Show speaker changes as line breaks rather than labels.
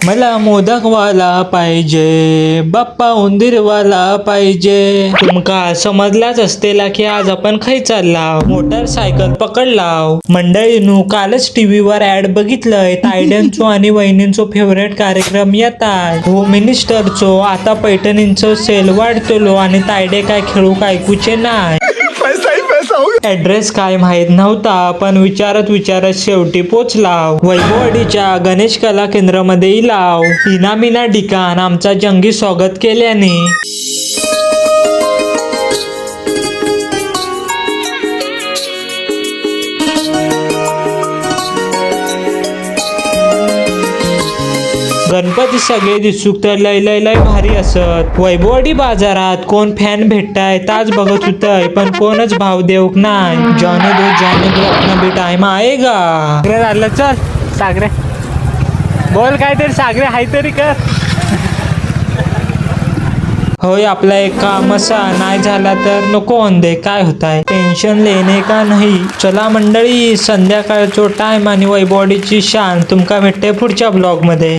मला मोदकवाला पाहिजे, बाप्पा उंदीरवाला पाहिजे. तुमका समजलाच असतेला की आज आपण खाई चाललाव. मोटरसायकल पकडलाव. मंडळींनो, कालच टीव्हीवर ऍड बघितलंय. तायड्यांचो आणि वहिनींचो फेवरेट कार्यक्रम येतात. होम मिनिस्टरचो. आता पैठणींचो सेल वाढतलो आणि तायडे काय खेळू ऐकूचे नाही. ऍड्रेस काय माहित नव्हता, पण विचारत शेवटी पोचलाव. वैभववाडीच्या गणेश कला केंद्रामध्ये इलाव. इनामीना ठिकाण आमचा जंगी स्वागत केल्याने. गणपती सगळे दिसूक तर लय भारी असत. वैभववाडी बाजारात कोण फॅन भेटताय ताच बघत होतय, पण कोणच भाव देऊक नाही. जाने दो अपना भी टाइम आएगा. सागरे झालं, चल सागरे बोल काहीतरी. सागरे हाय तरी कर. होय, आपला एक काम असा नाही झाला तर नको दे. काय होताय, टेन्शन लेणे का नाही. चला मंडळी, संध्याकाळचो टाइम आणि वैभववाडीची शान तुमका भेटते पुढच्या ब्लॉग मध्ये.